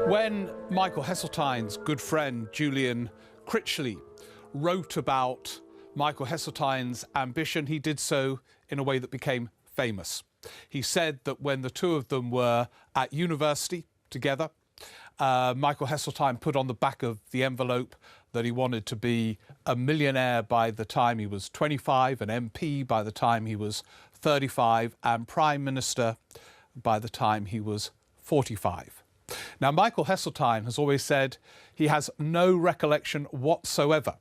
When Michael Heseltine's good friend Julian Critchley wrote about Michael Heseltine's ambition, he did so in a way that became famous. He said that when the two of them were at university together, Michael Heseltine put on the back of the envelope that he wanted to be a millionaire by the time he was 25, an MP by the time he was 35, and Prime Minister by the time he was 45. Now, Michael Heseltine has always said he has no recollection whatsoever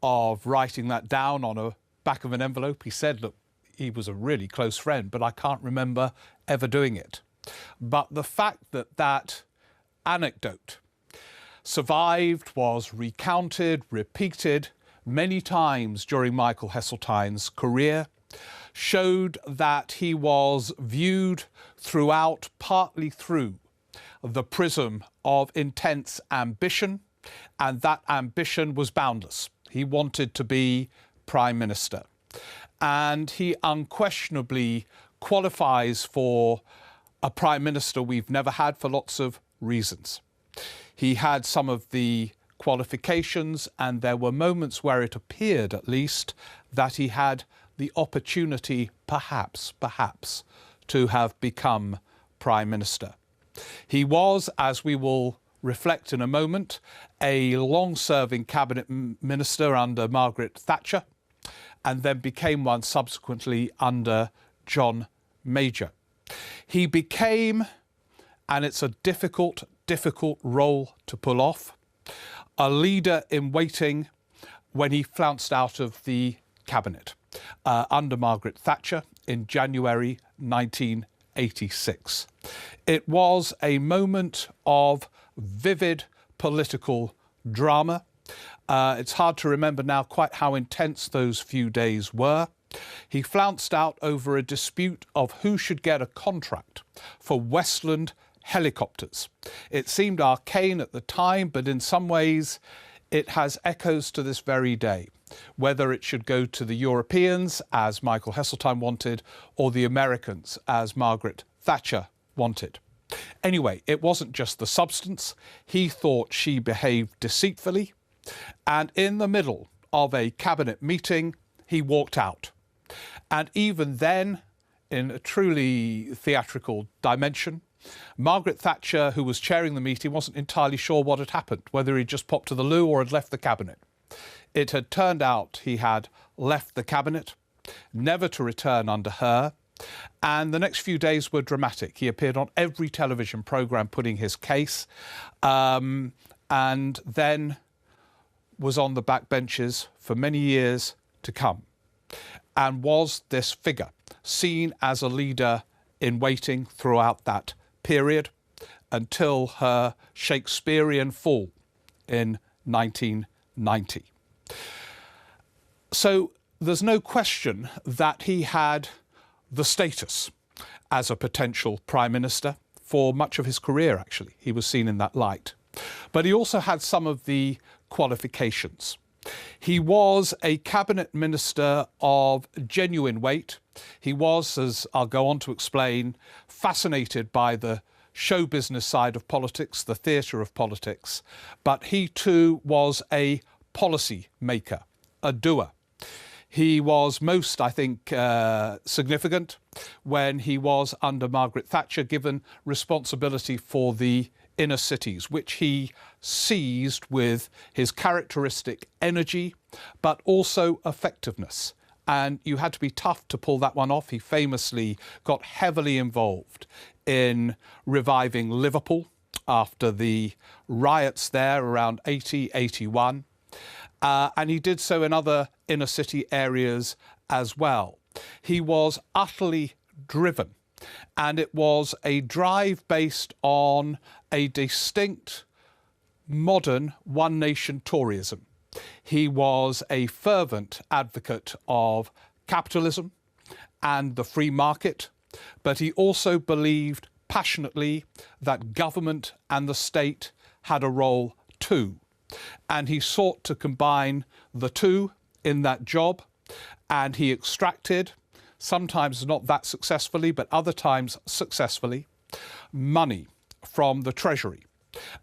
of writing that down on a back of an envelope. He said, look, he was a really close friend, but I can't remember ever doing it. But the fact that that anecdote survived, was recounted, repeated many times during Michael Heseltine's career, showed that he was viewed throughout, partly through the prism of intense ambition, and that ambition was boundless. He wanted to be Prime Minister, and he unquestionably qualifies for a Prime Minister we've never had for lots of reasons. He had some of the qualifications, and there were moments where it appeared, at least, that he had the opportunity, perhaps, to have become Prime Minister. He was, as we will reflect in a moment, a long-serving cabinet minister under Margaret Thatcher, and then became one subsequently under John Major. He became, and it's a difficult role to pull off, a leader in waiting when he flounced out of the cabinet under Margaret Thatcher in January 1986. It was a moment of vivid political drama. It's hard to remember now quite how intense those few days were. He flounced out over a dispute of who should get a contract for Westland helicopters. It seemed arcane at the time, but in some ways it has echoes to this very day. Whether it should go to the Europeans, as Michael Heseltine wanted, or the Americans, as Margaret Thatcher wanted. Anyway, it wasn't just the substance. He thought she behaved deceitfully, and in the middle of a cabinet meeting, he walked out. And even then, in a truly theatrical dimension, Margaret Thatcher, who was chairing the meeting, wasn't entirely sure what had happened, whether he'd just popped to the loo or had left the cabinet. It had turned out he had left the cabinet, never to return under her, and the next few days were dramatic. He appeared on every television programme putting his case, and then was on the backbenches for many years to come, and was this figure seen as a leader in waiting throughout that period until her Shakespearean fall in 1990. So there's no question that he had the status as a potential Prime Minister for much of his career, actually. He was seen in that light. But he also had some of the qualifications. He was a cabinet minister of genuine weight. He was, as I'll go on to explain, fascinated by the show business side of politics, the theatre of politics. But he too was a policy maker, a doer. He was most, I think, significant when he was, under Margaret Thatcher, given responsibility for the inner cities, which he seized with his characteristic energy, but also effectiveness. And you had to be tough to pull that one off. He famously got heavily involved in reviving Liverpool after the riots there around 80, 81. And he did so in other inner city areas as well. He was utterly driven, and it was a drive based on a distinct modern one-nation Toryism. He was a fervent advocate of capitalism and the free market, but he also believed passionately that government and the state had a role too. And he sought to combine the two in that job, and he extracted, sometimes not that successfully, but other times successfully, money from the Treasury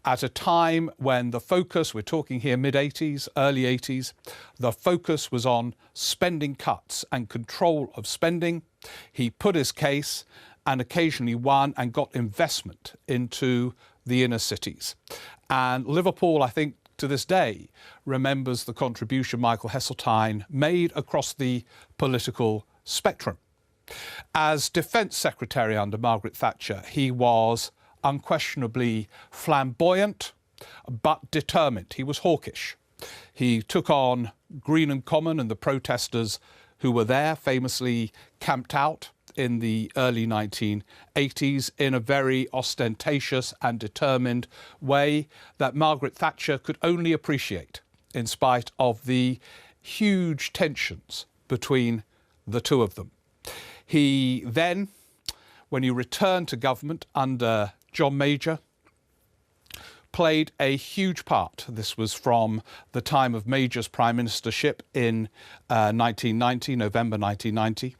at a time when the focus, we're talking here mid-80s, early 80s, the focus was on spending cuts and control of spending. He put his case and occasionally won and got investment into the inner cities. And Liverpool, I think, to this day, remembers the contribution Michael Heseltine made across the political spectrum. As Defence Secretary under Margaret Thatcher, he was unquestionably flamboyant, but determined. He was hawkish. He took on Greenham Common and the protesters who were there, famously camped out in the early 1980s in a very ostentatious and determined way that Margaret Thatcher could only appreciate, in spite of the huge tensions between the two of them. He then, when he returned to government under John Major, played a huge part. This was from the time of Major's prime ministership in 1990, November 1990.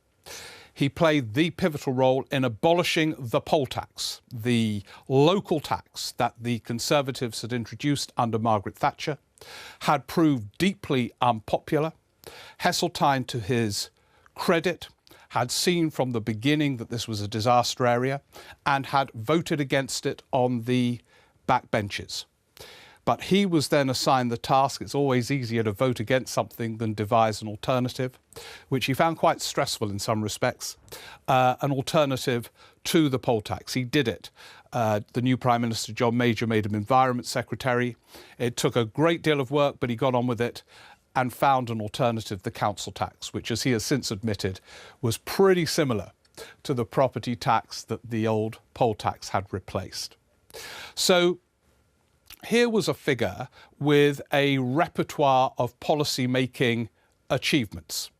He played the pivotal role in abolishing the poll tax, the local tax that the Conservatives had introduced under Margaret Thatcher, had proved deeply unpopular. Heseltine, to his credit, had seen from the beginning that this was a disaster area and had voted against it on the backbenches. But he was then assigned the task. It's always easier to vote against something than devise an alternative, which he found quite stressful in some respects, an alternative to the poll tax. He did it. The new Prime Minister, John Major, made him Environment Secretary. It took a great deal of work, but he got on with it and found an alternative, the council tax, which, as he has since admitted, was pretty similar to the property tax that the old poll tax had replaced. So here was a figure with a repertoire of policy-making achievements.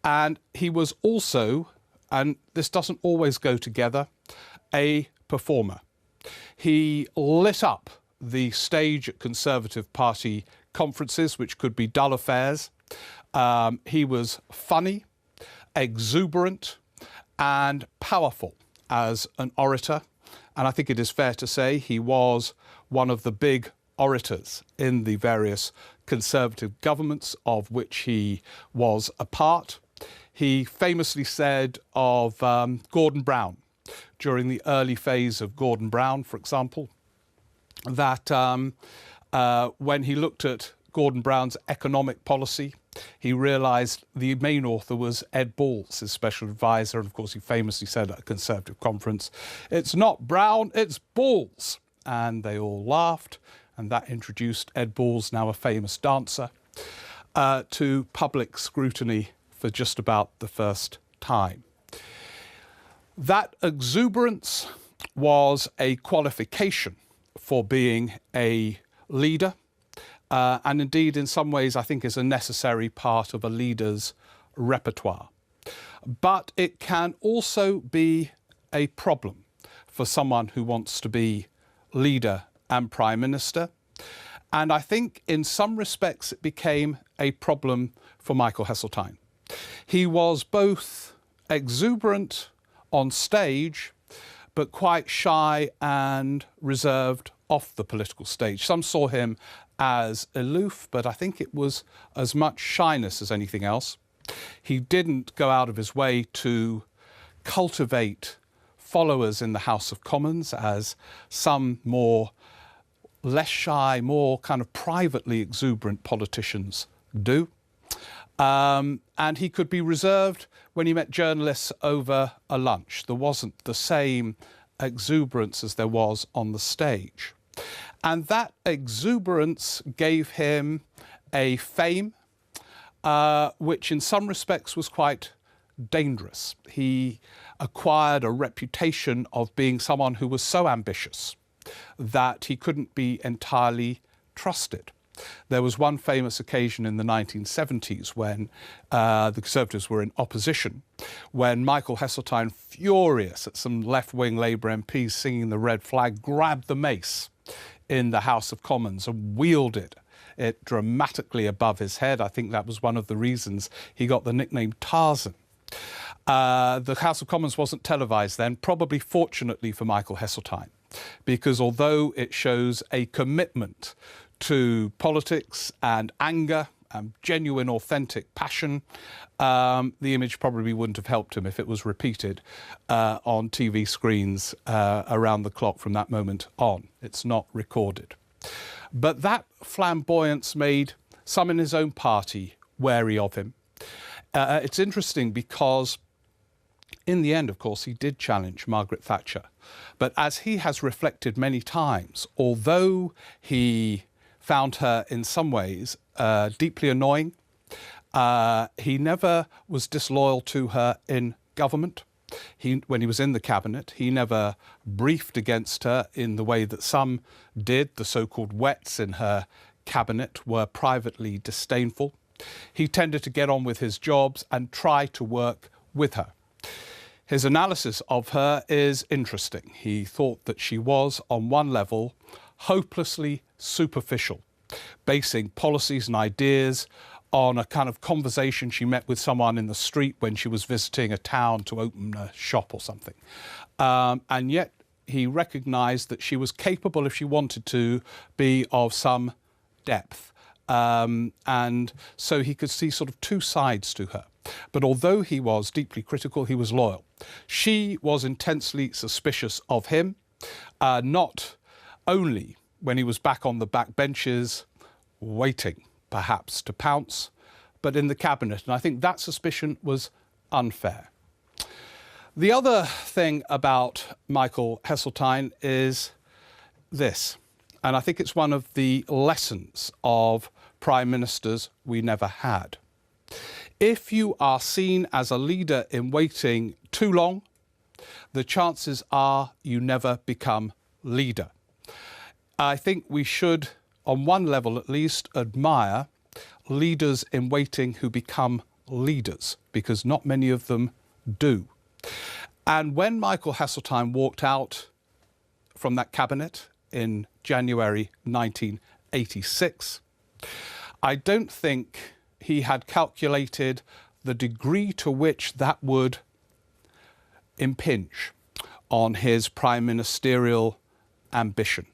And he was also, and this doesn't always go together, a performer. He lit up the stage at Conservative Party conferences, which could be dull affairs. He was funny, exuberant, and powerful as an orator. And I think it is fair to say he was one of the big orators in the various Conservative governments of which he was a part. He famously said of Gordon Brown, during the early phase of Gordon Brown, for example, that when he looked at Gordon Brown's economic policy, he realised the main author was Ed Balls, his special advisor. And of course, he famously said at a Conservative conference, "It's not Brown, it's Balls." And they all laughed. And that introduced Ed Balls, now a famous dancer, to public scrutiny for just about the first time. That exuberance was a qualification for being a leader. And indeed, in some ways, I think is a necessary part of a leader's repertoire. But it can also be a problem for someone who wants to be leader and prime minister. And I think in some respects it became a problem for Michael Heseltine. He was both exuberant on stage, but quite shy and reserved off the political stage. Some saw him as aloof, but I think it was as much shyness as anything else. He didn't go out of his way to cultivate followers in the House of Commons, as some less shy, more kind of privately exuberant politicians do. And he could be reserved when he met journalists over a lunch. There wasn't the same exuberance as there was on the stage. And that exuberance gave him a fame which in some respects was quite dangerous. He acquired a reputation of being someone who was so ambitious that he couldn't be entirely trusted. There was one famous occasion in the 1970s when the Conservatives were in opposition, when Michael Heseltine, furious at some left-wing Labour MPs singing the red flag, grabbed the mace in the House of Commons and wielded it dramatically above his head. I think that was one of the reasons he got the nickname Tarzan. The House of Commons wasn't televised then, probably fortunately for Michael Heseltine, because although it shows a commitment to politics and anger and genuine, authentic passion, the image probably wouldn't have helped him if it was repeated on TV screens around the clock from that moment on. It's not recorded. But that flamboyance made some in his own party wary of him. It's interesting because in the end, of course, he did challenge Margaret Thatcher. But as he has reflected many times, although he found her in some ways deeply annoying, he never was disloyal to her in government. When he was in the cabinet, he never briefed against her in the way that some did. The so-called wets in her cabinet were privately disdainful. He tended to get on with his jobs and try to work with her. His analysis of her is interesting. He thought that she was, on one level, hopelessly superficial, basing policies and ideas on a kind of conversation she met with someone in the street when she was visiting a town to open a shop or something. And yet he recognised that she was capable, if she wanted to, be of some depth. And so he could see sort of two sides to her. But although he was deeply critical, he was loyal. She was intensely suspicious of him, not only when he was back on the back benches, waiting perhaps to pounce, but in the cabinet. And I think that suspicion was unfair. The other thing about Michael Heseltine is this, and I think it's one of the lessons of prime ministers we never had. If you are seen as a leader in waiting too long, the chances are you never become leader. I think we should, on one level at least, admire leaders in waiting who become leaders, because not many of them do. And when Michael Heseltine walked out from that cabinet in January 1986, I don't think he had calculated the degree to which that would impinge on his prime ministerial ambition.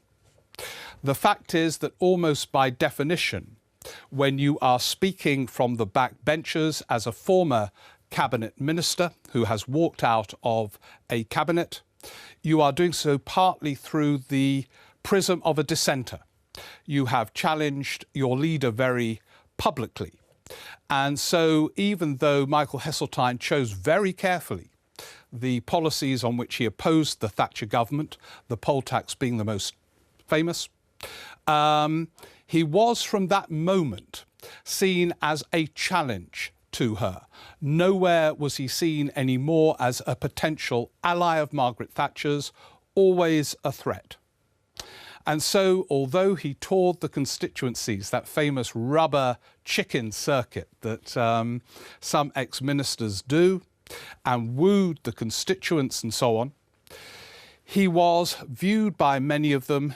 The fact is that almost by definition, when you are speaking from the back benches as a former cabinet minister who has walked out of a cabinet, you are doing so partly through the prism of a dissenter. You have challenged your leader very publicly. And so even though Michael Heseltine chose very carefully the policies on which he opposed the Thatcher government, the poll tax being the most famous, he was from that moment seen as a challenge to her. Nowhere was he seen anymore as a potential ally of Margaret Thatcher's, always a threat. And so, although he toured the constituencies, that famous rubber chicken circuit that some ex-ministers do, and wooed the constituents and so on, he was viewed by many of them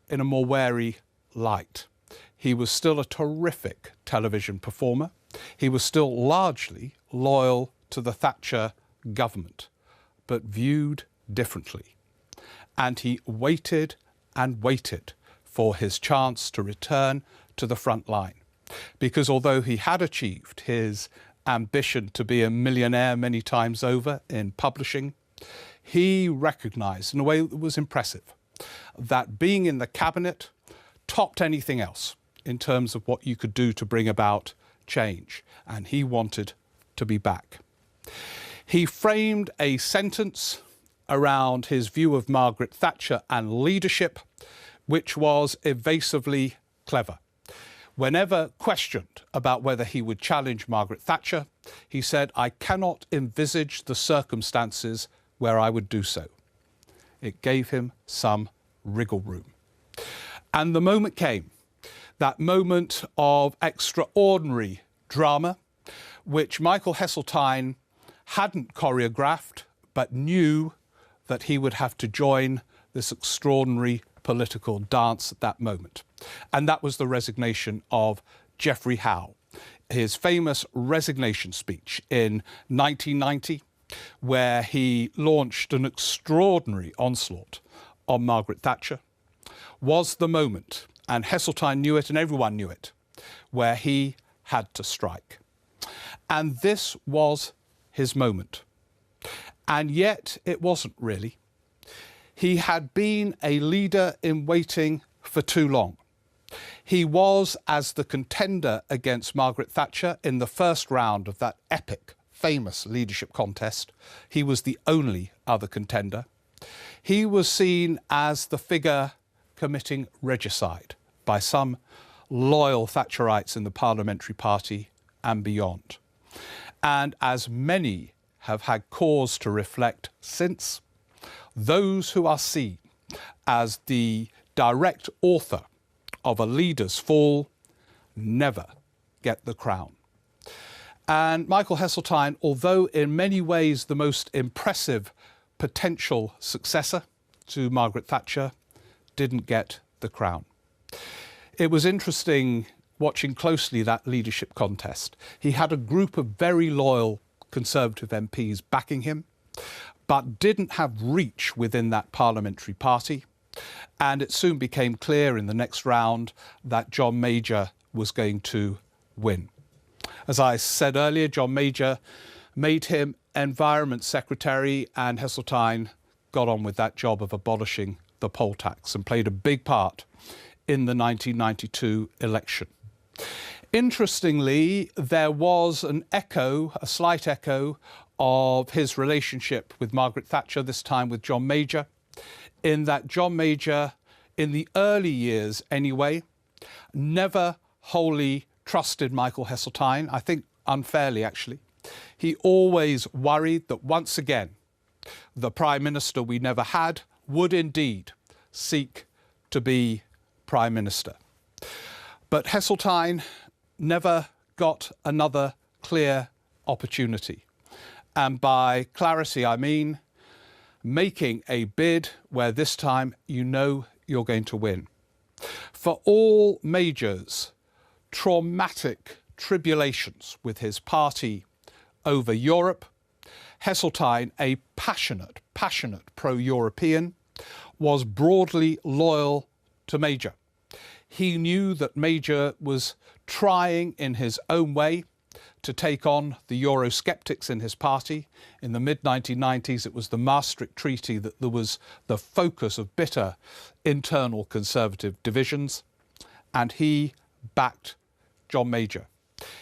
in a more wary light. He was still a terrific television performer. He was still largely loyal to the Thatcher government, but viewed differently. And he waited and waited for his chance to return to the front line. Because although he had achieved his ambition to be a millionaire many times over in publishing, he recognised in a way that was impressive that being in the cabinet topped anything else in terms of what you could do to bring about change. And he wanted to be back. He framed a sentence around his view of Margaret Thatcher and leadership, which was evasively clever. Whenever questioned about whether he would challenge Margaret Thatcher, he said, "I cannot envisage the circumstances where I would do so." It gave him some wriggle room. And the moment came, that moment of extraordinary drama, which Michael Heseltine hadn't choreographed, but knew that he would have to join this extraordinary political dance at that moment. And that was the resignation of Geoffrey Howe, his famous resignation speech in 1990, where he launched an extraordinary onslaught on Margaret Thatcher, was the moment, and Heseltine knew it and everyone knew it, where he had to strike. And this was his moment. And yet it wasn't really. He had been a leader in waiting for too long. He was, as the contender against Margaret Thatcher in the first round of that epic, famous leadership contest, he was the only other contender. He was seen as the figure committing regicide by some loyal Thatcherites in the Parliamentary Party and beyond. And as many have had cause to reflect since, those who are seen as the direct author of a leader's fall never get the crown. And Michael Heseltine, although in many ways the most impressive potential successor to Margaret Thatcher, didn't get the crown. It was interesting watching closely that leadership contest. He had a group of very loyal Conservative MPs backing him, but didn't have reach within that parliamentary party. And it soon became clear in the next round that John Major was going to win. As I said earlier, John Major made him Environment Secretary, and Heseltine got on with that job of abolishing the poll tax and played a big part in the 1992 election. Interestingly, there was an echo, a slight echo, of his relationship with Margaret Thatcher, this time with John Major, in that John Major, in the early years anyway, never wholly trusted Michael Heseltine, I think unfairly actually. He always worried that once again, the Prime Minister we never had would indeed seek to be Prime Minister. But Heseltine never got another clear opportunity. And by clarity, I mean making a bid where this time you know you're going to win. For all Major's traumatic tribulations with his party over Europe, Heseltine, a passionate pro-European, was broadly loyal to Major. He knew that Major was trying in his own way to take on the Eurosceptics in his party. In the mid-1990s, it was the Maastricht Treaty that there was the focus of bitter internal Conservative divisions, and he backed John Major.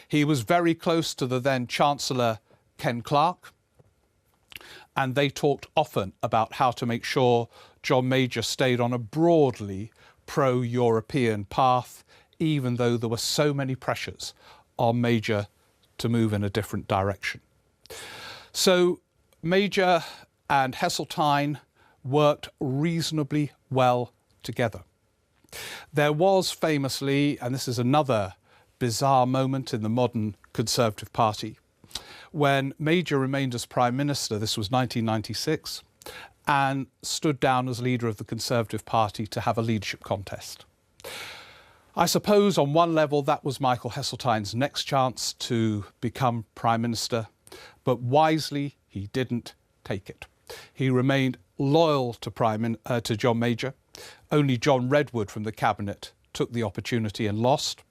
He was very close to the then Chancellor Ken Clarke, and they talked often about how to make sure John Major stayed on a broadly pro-European path, even though there were so many pressures on Major to move in a different direction. So Major and Heseltine worked reasonably well together. There was famously, and this is another bizarre moment in the modern Conservative Party, when Major remained as Prime Minister, this was 1996, and stood down as leader of the Conservative Party to have a leadership contest. I suppose on one level that was Michael Heseltine's next chance to become Prime Minister, but wisely he didn't take it. He remained loyal to John Major. Only John Redwood from the Cabinet took the opportunity and lost.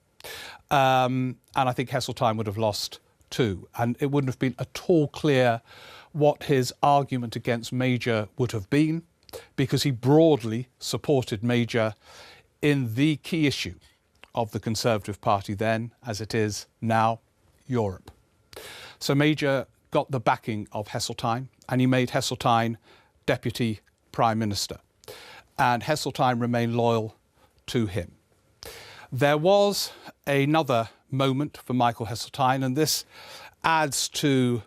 And I think Heseltine would have lost too. And it wouldn't have been at all clear what his argument against Major would have been, because he broadly supported Major in the key issue of the Conservative Party then, as it is now, Europe. So Major got the backing of Heseltine, and he made Heseltine Deputy Prime Minister. And Heseltine remained loyal to him. There was another moment for Michael Heseltine, and this adds to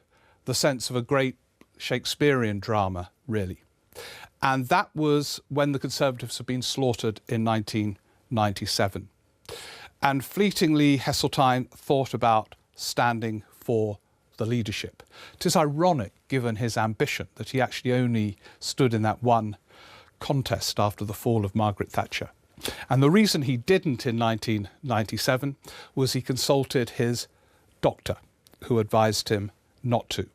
the sense of a great Shakespearean drama, really. And that was when the Conservatives had been slaughtered in 1997. And fleetingly, Heseltine thought about standing for the leadership. It is ironic, given his ambition, that he actually only stood in that one contest after the fall of Margaret Thatcher. And the reason he didn't in 1997 was he consulted his doctor, who advised him not to.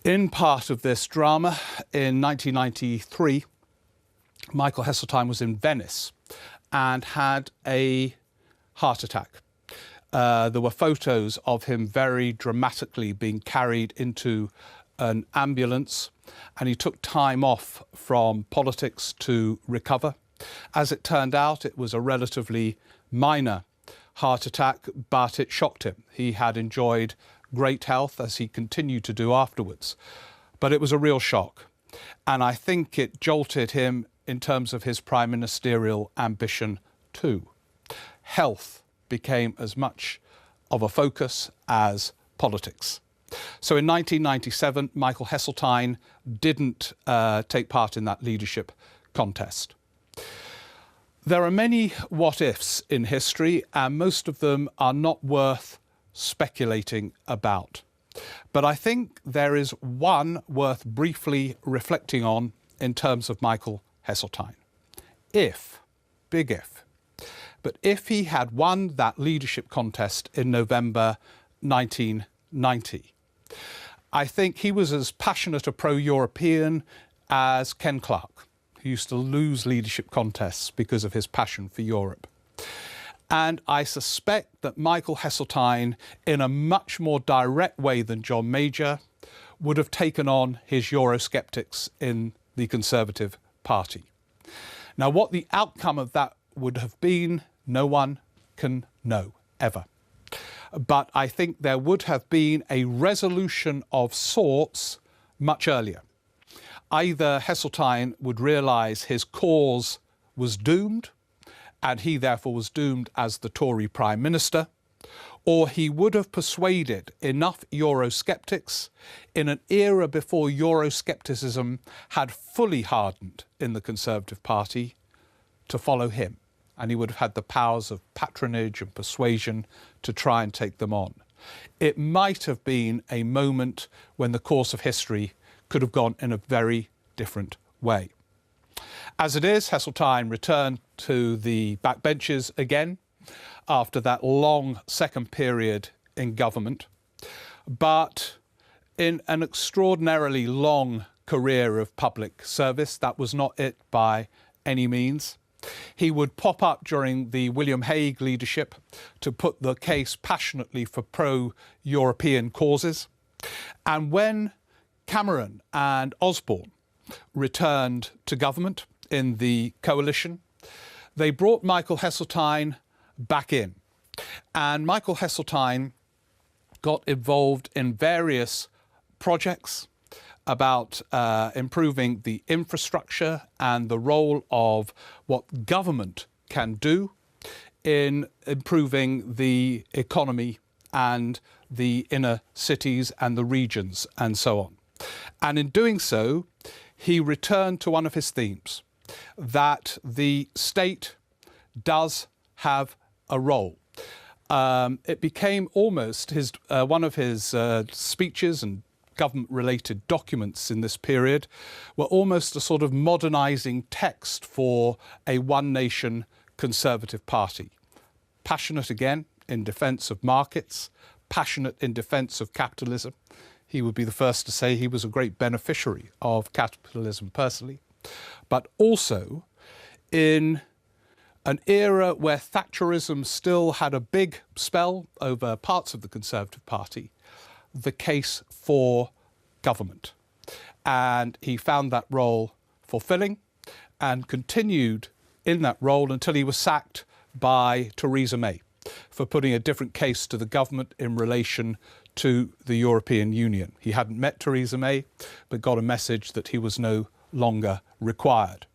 In part of this drama, in 1993, Michael Heseltine was in Venice and had a heart attack. There were photos of him very dramatically being carried into an ambulance, and he took time off from politics to recover. As it turned out, it was a relatively minor heart attack, but it shocked him. He had enjoyed great health, as he continued to do afterwards, but it was a real shock. And I think it jolted him in terms of his prime ministerial ambition too. Health became as much of a focus as politics. So in 1997, Michael Heseltine didn't take part in that leadership contest. There are many what-ifs in history, and most of them are not worth speculating about. But I think there is one worth briefly reflecting on in terms of Michael Heseltine. If, big if, but if he had won that leadership contest in November 1990, I think he was as passionate a pro-European as Ken Clarke, who used to lose leadership contests because of his passion for Europe. And I suspect that Michael Heseltine, in a much more direct way than John Major, would have taken on his Eurosceptics in the Conservative Party. Now, what the outcome of that would have been, no one can know, ever. But I think there would have been a resolution of sorts much earlier. Either Heseltine would realise his cause was doomed, and he therefore was doomed as the Tory Prime Minister, or he would have persuaded enough Eurosceptics in an era before Euroscepticism had fully hardened in the Conservative Party to follow him, and he would have had the powers of patronage and persuasion to try and take them on. It might have been a moment when the course of history could have gone in a very different way. As it is, Heseltine returned to the backbenches again after that long second period in government, but in an extraordinarily long career of public service. That was not it by any means. He would pop up during the William Hague leadership to put the case passionately for pro-European causes. And when Cameron and Osborne returned to government in the coalition, they brought Michael Heseltine back in. And Michael Heseltine got involved in various projects about improving the infrastructure and the role of what government can do in improving the economy and the inner cities and the regions and so on. And in doing so, he returned to one of his themes, that the state does have a role. It became almost one of his speeches and government-related documents in this period were almost a sort of modernising text for a one-nation Conservative Party. Passionate again in defence of markets, passionate in defence of capitalism. He would be the first to say he was a great beneficiary of capitalism personally, but also in an era where Thatcherism still had a big spell over parts of the Conservative Party, the case for government. And he found that role fulfilling and continued in that role until he was sacked by Theresa May for putting a different case to the government in relation to the European Union. He hadn't met Theresa May, but got a message that he was no longer required.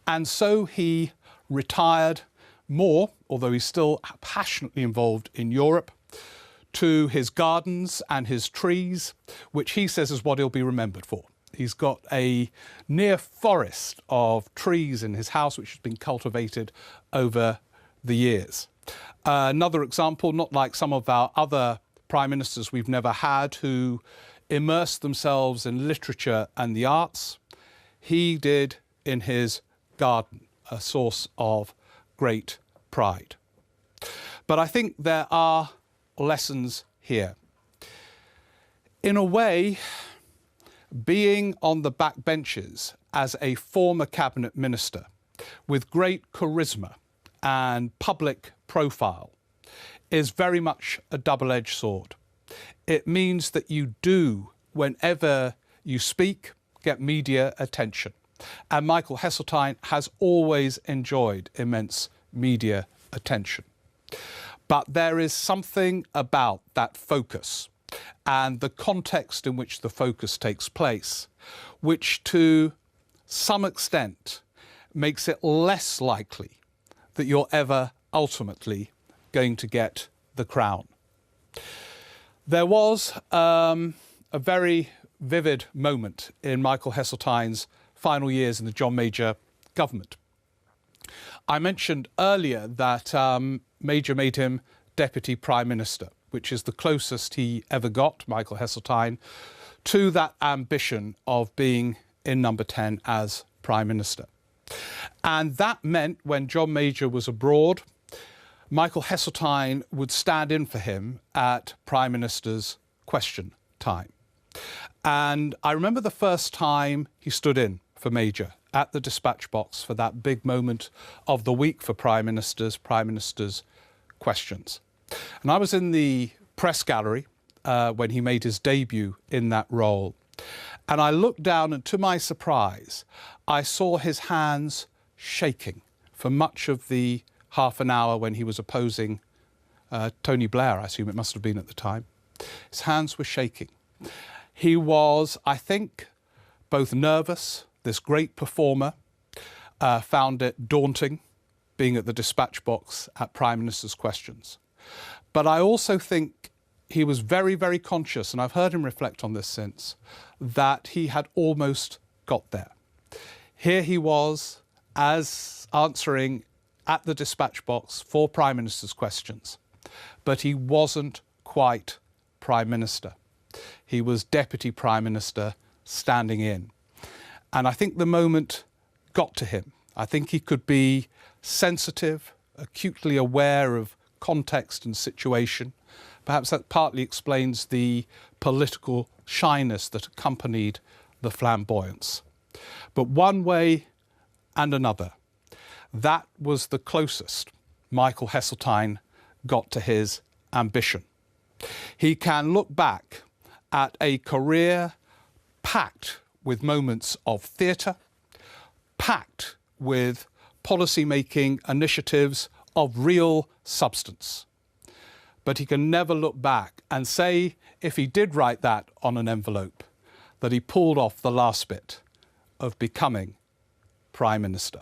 And so he retired more, although he's still passionately involved in Europe, to his gardens and his trees, which he says is what he'll be remembered for. He's got a near forest of trees in his house, which has been cultivated over the years. Another example, not like some of our other prime ministers we've never had who immersed themselves in literature and the arts, he did in his garden, a source of great pride. But I think there are lessons here. In a way, being on the backbenches as a former cabinet minister with great charisma and public profile is very much a double-edged sword. It means that you do, whenever you speak, get media attention. And Michael Heseltine has always enjoyed immense media attention. But there is something about that focus and the context in which the focus takes place, which to some extent makes it less likely that you're ever ultimately going to get the crown. There was a very vivid moment in Michael Heseltine's final years in the John Major government. I mentioned earlier that Major made him Deputy Prime Minister, which is the closest he ever got, Michael Heseltine, to that ambition of being in number 10 as Prime Minister. And that meant when John Major was abroad, Michael Heseltine would stand in for him at Prime Minister's question time. And I remember the first time he stood in for Major at the dispatch box for that big moment of the week for Prime Minister's questions. And I was in the press gallery when he made his debut in that role. And I looked down and to my surprise, I saw his hands shaking for much of the half an hour when he was opposing Tony Blair, I assume it must have been at the time. His hands were shaking. He was, I think, both nervous, this great performer, found it daunting being at the dispatch box at Prime Minister's questions. But I also think he was very, very conscious, and I've heard him reflect on this since, that he had almost got there. Here he was as answering at the dispatch box for Prime Minister's questions, but he wasn't quite Prime Minister. He was Deputy Prime Minister standing in. And I think the moment got to him. I think he could be sensitive, acutely aware of context and situation. Perhaps that partly explains the political shyness that accompanied the flamboyance. But one way and another, that was the closest Michael Heseltine got to his ambition. He can look back at a career packed with moments of theatre, packed with policy-making initiatives of real substance. But he can never look back and say, if he did write that on an envelope, that he pulled off the last bit of becoming Prime Minister.